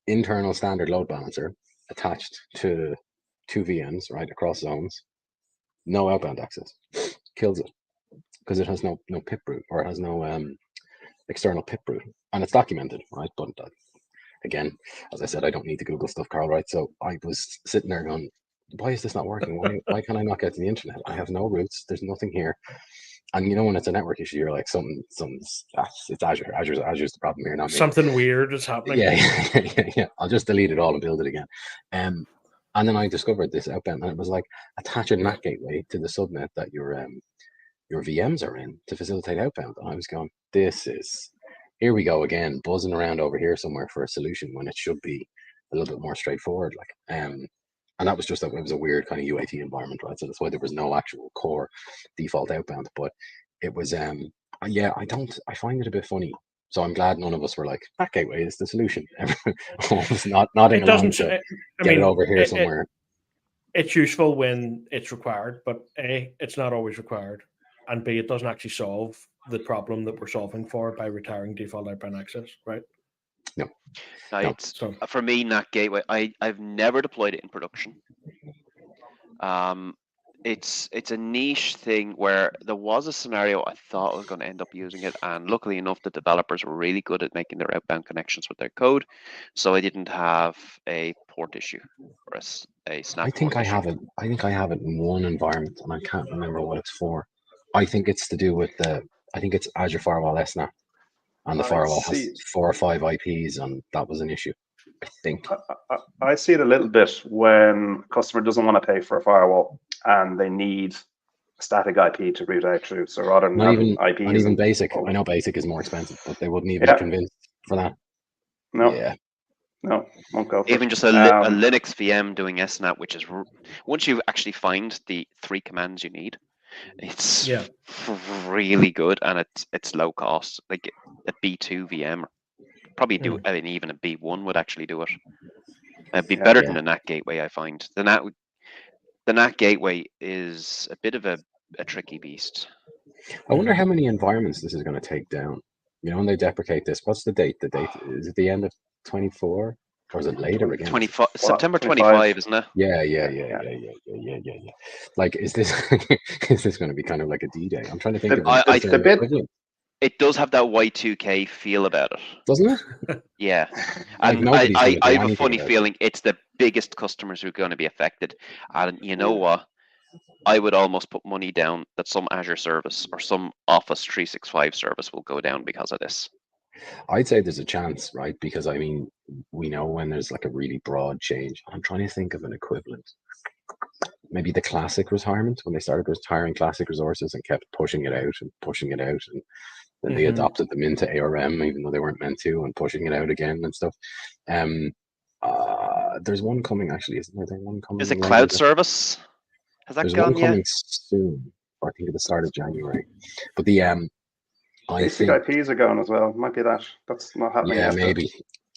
Internal standard load balancer attached to 2 VMs, right, across zones. No outbound access. Kills it, because it has no pip root, or it has no external pip root, and it's documented, right? But again, as I said, I don't need to Google stuff, Carl, right? So I was sitting there going, why is this not working? Why can I not get to the internet? I have no roots. There's nothing here. And you know, when it's a network issue, you're like, it's Azure. Azure's the problem here, not me. Something weird is happening. Yeah. I'll just delete it all and build it again. And then I discovered this outbound, and it was like, attach a NAT gateway to the subnet that your VMs are in to facilitate outbound. And I was going, here we go again, buzzing around over here somewhere for a solution when it should be a little bit more straightforward. And that was just it was a weird kind of UAT environment, right? So that's why there was no actual core default outbound. But it was I find it a bit funny. So I'm glad none of us were like, that gateway is the solution. Almost nodding along to get it over here somewhere. It's useful when it's required, but A, it's not always required, and B, it doesn't actually solve the problem that we're solving for by retiring default outbound access, right? No. For me, NAT gateway, I've never deployed it in production. It's a niche thing where there was a scenario I thought I was going to end up using it, and luckily enough, the developers were really good at making their outbound connections with their code, so I didn't have a port issue or a snap. I think I have it in one environment, and I can't remember what it's for. I think it's to do with I think it's Azure Firewall SNAP. And the firewall has 4 or 5 IPs, and that was an issue, I think. I see it a little bit when a customer doesn't want to pay for a firewall and they need a static IP to route out through. So rather than having IPs, not even basic. I know basic is more expensive, but they wouldn't even convince for that. No. Yeah. No, won't go for even it. Just a Linux VM doing SNAP, which is once you actually find the 3 commands you need, it's really good, and it's low cost. Like a B2 VM probably do. I mean, even a B1 would actually do it. It'd be better than a NAT gateway. I find the NAT gateway is a bit of a tricky beast. I wonder how many environments this is going to take down. You know, when they deprecate this, what's the date? The date is it the end of 24, or is it later again? 25 September 25, isn't it? Yeah. Like, is this going to be kind of like a D-Day? I'm trying to think of it. It does have that Y2K feel about it, doesn't it? Yeah, like and I have a funny feeling it's the biggest customers who are going to be affected. And you know what? I would almost put money down that some Azure service or some Office 365 service will go down because of this. I'd say there's a chance, right? Because I mean, we know when there's like a really broad change. I'm trying to think of an equivalent. Maybe the classic retirement, when they started retiring classic resources and kept pushing it out, and then they adopted them into ARM, even though they weren't meant to, and pushing it out again and stuff. There's one coming, actually, isn't there? There's one coming. Is it cloud service? Has that gone one coming soon, or I think at the start of January. But the basic IPs are going as well. Might be that. That's not happening. Yeah, maybe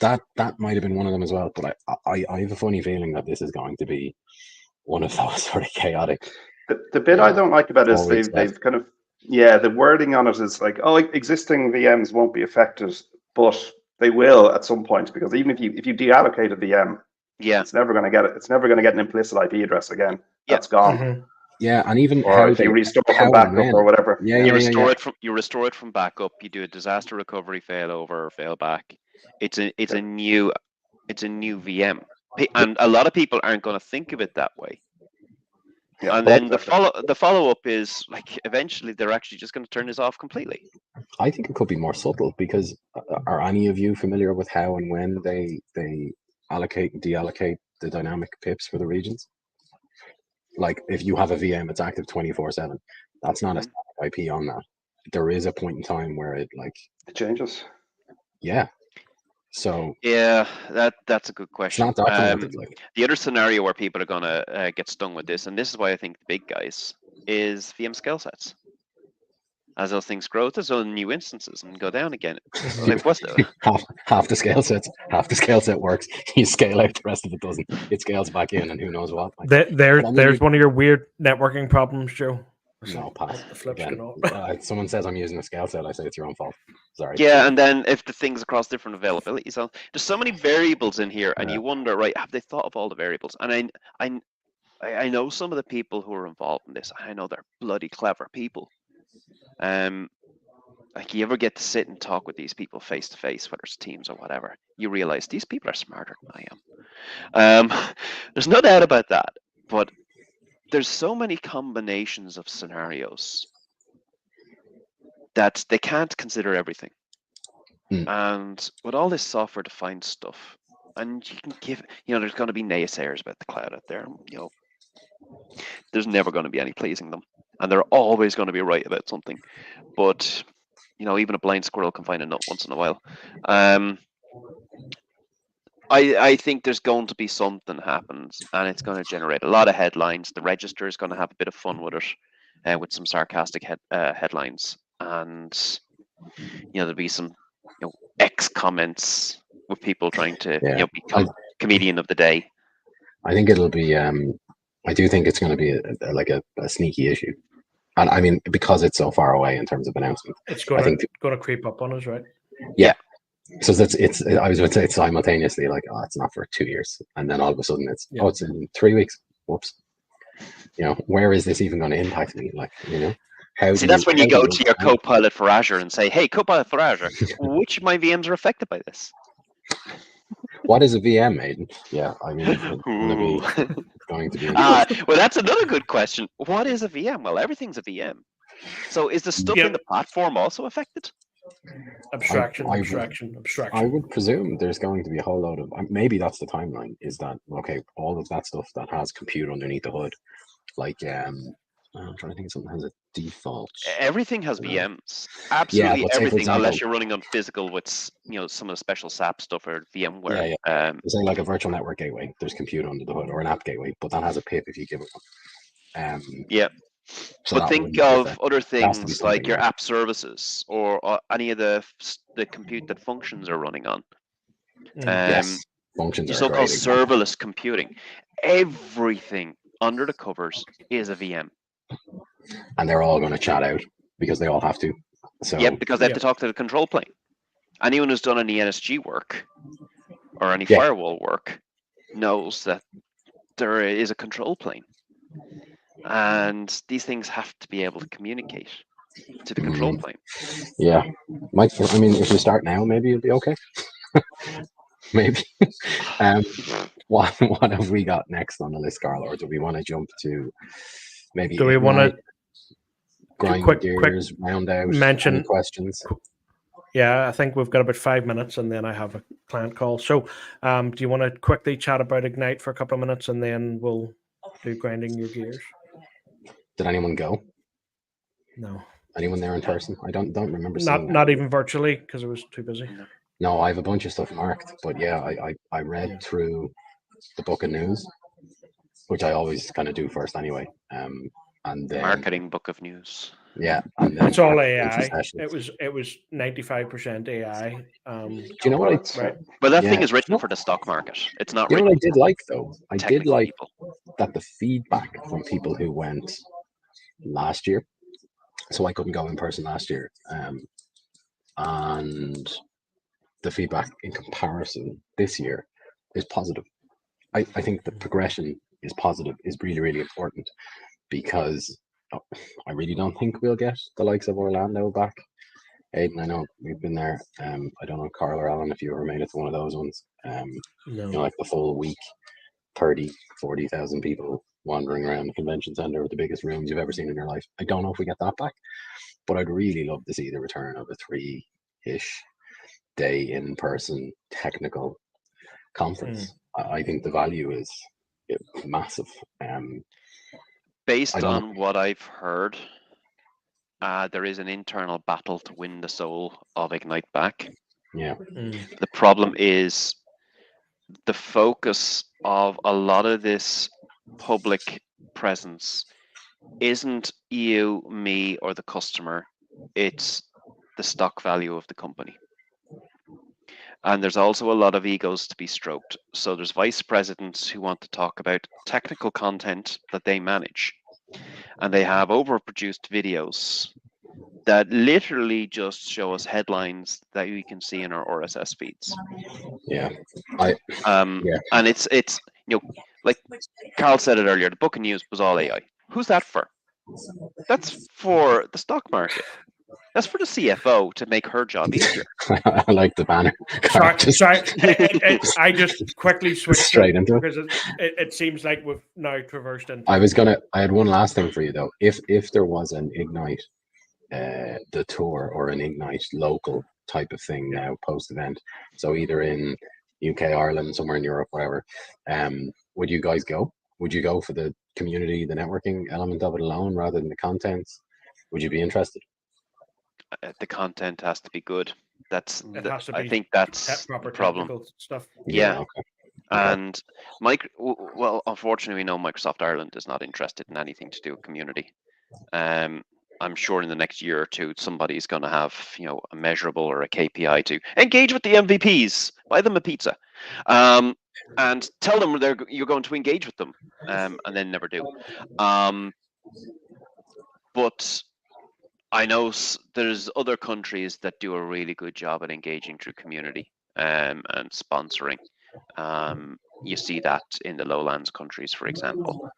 that might have been one of them as well. But I have a funny feeling that this is going to be one of those sort of chaotic. The bit I don't like about it is they've kind of the wording on it is like, existing VMs won't be affected, but they will at some point, because even if you deallocate a VM, it's never going to get it. It's never going to get an implicit IP address again. That's gone. Yeah, and even or if you restore from backup or whatever. You restore it from backup. You do a disaster recovery failover or failback. It's a new VM, and a lot of people aren't going to think of it that way. Yeah, and then the follow up is like eventually they're actually just going to turn this off completely. I think it could be more subtle, because are any of you familiar with how and when they allocate and deallocate the dynamic pips for the regions? Like if you have a VM, it's active 24/7. That's not a static IP on that. there is a point in time where it changes. Yeah. So yeah, that's a good question. It's not documented. The other scenario where people are gonna get stung with this, and this is why I think the big guys, is VM scale sets. As those things grow, there's all new instances and go down again. Like what's the half the scale set works. You scale out, the rest of it doesn't. It scales back in, and who knows what. There's one of your weird networking problems, Joe. No, pass. The flips Again, someone says I'm using a scale set, I say it's your own fault. Sorry. Yeah, and then if the things across different availabilities, so there's so many variables in here, and you wonder, right? Have they thought of all the variables? And I know some of the people who are involved in this. I know they're bloody clever people. Like you ever get to sit and talk with these people face to face, whether it's Teams or whatever, you realize these people are smarter than I am. There's no doubt about that, but there's so many combinations of scenarios that they can't consider everything. And with all this software defined stuff, and you can give, there's going to be naysayers about the cloud out there. There's never going to be any pleasing them, and they're always going to be right about something. But even a blind squirrel can find a nut once in a while. I think there's going to be something happens, and it's going to generate a lot of headlines. The register is going to have a bit of fun with it, with some sarcastic headlines, and there'll be some X comments with people trying to become comedian of the day. I think it'll be. I do think it's going to be a sneaky issue, and I mean because it's so far away in terms of announcement. It's going to creep up on us, right? Yeah. So it's. I was going to say it's simultaneously it's not for 2 years, and then all of a sudden it's in 3 weeks. Whoops. Where is this even going to impact me? See, that's when you go to your Copilot for Azure and say, "Hey, Copilot for Azure, which of my VMs are affected by this?" What is a VM, Aidan? Yeah, I mean, it's going to be. Well, that's another good question. What is a VM? Well, everything's a VM. So, is the stuff in the platform also affected? Abstraction. I would presume there's going to be a whole load of. Maybe that's the timeline. Is that okay? All of that stuff that has compute underneath the hood, I'm trying to think of something that has a default. Everything has VMs. Absolutely everything, unless you're running on physical with some of the special SAP stuff or VMware. Say like a virtual network gateway. There's compute under the hood, or an app gateway, but that has a PIP if you give it one. So but think of other things like your app services or any of the compute that functions are running on. Yes, functions are so-called serverless computing. Everything under the covers is a VM. And they're all going to chat out because they all have to. So because they have to talk to the control plane. Anyone who's done any NSG work or any firewall work knows that there is a control plane. And these things have to be able to communicate to the control plane. Yeah. I mean, if we start now, maybe it'll be okay. Maybe. What have we got next on the list, Karl? Or do we want to jump to maybe... Do we want to grind gears, round out any questions? Yeah, I think we've got about 5 minutes and then I have a client call. So do you want to quickly chat about Ignite for a couple of minutes and then we'll do grinding your gears? Did anyone go? No. Anyone there in person? I don't remember seeing not even virtually because it was too busy. No, I have a bunch of stuff marked, but I read through the book of news, which I always kind of do first anyway. And then marketing book of news. Yeah, and then it's all AI. It was 95% AI. Do you know what? But that thing is written for the stock market. It's not. You know what I did like though? I did like that the feedback from people who went last year. So I couldn't go in person last year, and the feedback in comparison this year is positive. I think the progression is positive, is really, really important, because I really don't think we'll get the likes of Orlando back. Aidan, I know we've been there. I don't know, Karl or Alan, if you ever made it to one of those ones. No. Like the full week, 30,000-40,000 people wandering around the convention center with the biggest rooms you've ever seen in your life. I don't know if we get that back, but I'd really love to see the return of a 3-ish day in-person technical conference. I think the value is massive. Based on what I've heard, there is an internal battle to win the soul of Ignite back. Yeah. The problem is the focus of a lot of this public presence isn't you, me, or the customer. It's the stock value of the company. And there's also a lot of egos to be stroked. So there's vice presidents who want to talk about technical content that they manage. And they have overproduced videos that literally just show us headlines that we can see in our RSS feeds. Yeah. And it's like Karl said it earlier, the book of news was all AI. Who's that for? That's for the stock market. That's for the CFO to make her job easier. I like the banner. Sorry. I just quickly switched straight into it because it seems like we've now traversed into. I had one last thing for you though. If there was an Ignite, the tour or an Ignite local type of thing now post event, so either in UK, Ireland, somewhere in Europe, whatever, would you guys go? Would you go for the community, the networking element of it alone rather than the content? Would you be interested? The content has to be good. I think proper that's the problem. Stuff. Yeah. Okay. And well, unfortunately, we know Microsoft Ireland is not interested in anything to do with community. I'm sure in the next year or two, somebody's going to have a measurable or a KPI to engage with the MVPs, buy them a pizza, and tell them you're going to engage with them, and then never do. But I know there's other countries that do a really good job at engaging through community and sponsoring. You see that in the lowlands countries, for example.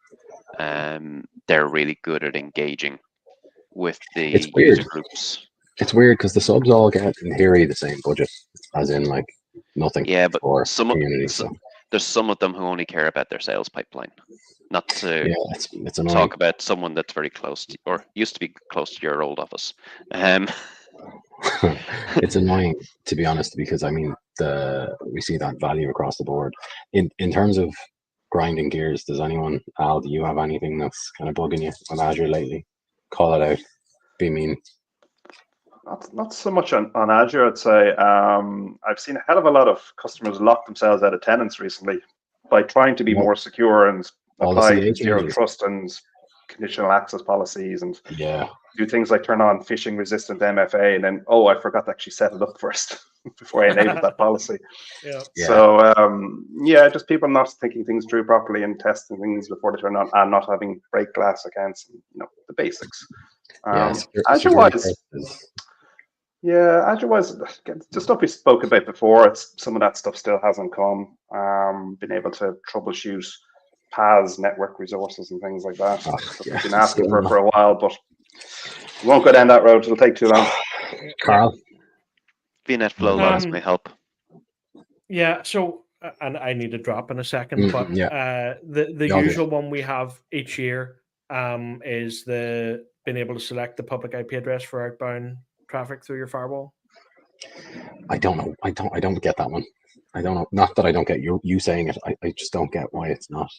They're really good at engaging with the user groups. It's weird because the subs all get, in theory, the same budget, as in like nothing. Yeah, but for community. There's some of them who only care about their sales pipeline, not to it's talk about someone that's very close to, or used to be close to your old office. It's annoying, to be honest, because I mean we see that value across the board. In terms of grinding gears, does anyone, Al, do you have anything that's kind of bugging you on Azure lately? Call it out. Be mean. Not so much on Azure, I'd say. I've seen a hell of a lot of customers lock themselves out of tenants recently by trying to be more secure and apply zero trust and conditional access policies and do things like turn on phishing resistant MFA and then, I forgot to actually set it up first before I enabled that policy. So, just people not thinking things through properly and testing things before they turn on and not having break glass accounts, and, the basics. Azure-wise, Azure-wise, the stuff we spoke about before, some of that stuff still hasn't come. Been able to troubleshoot paths, network resources, and things like that. I've been asking for a while, but we won't go down that road. It'll take too long. Karl? VNet flow logs may help. Yeah, so, and I need to drop in a second, but the usual one we have each year is being able to select the public IP address for outbound traffic through your firewall. I don't know. I don't get that one. I don't know. Not that I don't get you saying it. I just don't get why it's not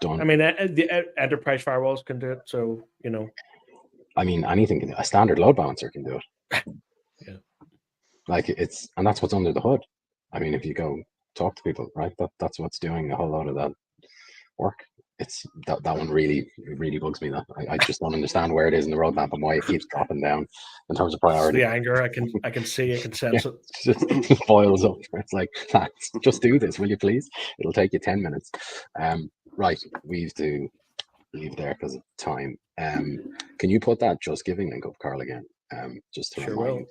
done. I mean, the enterprise firewalls can do it, so I mean, anything can do it. A standard load balancer can do it. Yeah. Like and that's what's under the hood. I mean, if you go talk to people, right, that's what's doing a whole lot of that work. It's that one really bugs me. That I just don't understand where it is in the roadmap and why it keeps dropping down in terms of priority. It's the anger I can see, I can sense it. Just boils up. It's like, just do this, will you please? It'll take you 10 minutes. Right, we have to leave there because of time. Can you put that Just Giving link up, Karl, again? Just to remind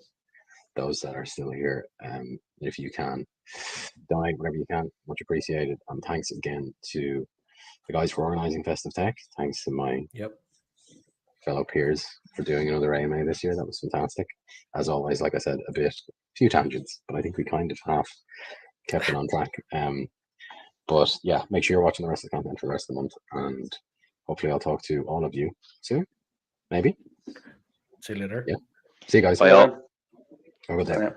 those that are still here, if you can donate whatever you can, much appreciated. And thanks again to the guys for organizing Festive Tech. Thanks to my fellow peers for doing another AMA this year. That was fantastic. As always, like I said, few tangents, but I think we kind of half kept it on track. But yeah, make sure you're watching the rest of the content for the rest of the month, and hopefully I'll talk to all of you soon. Maybe. See you later. Yeah. See you guys. Bye all. Have a good day.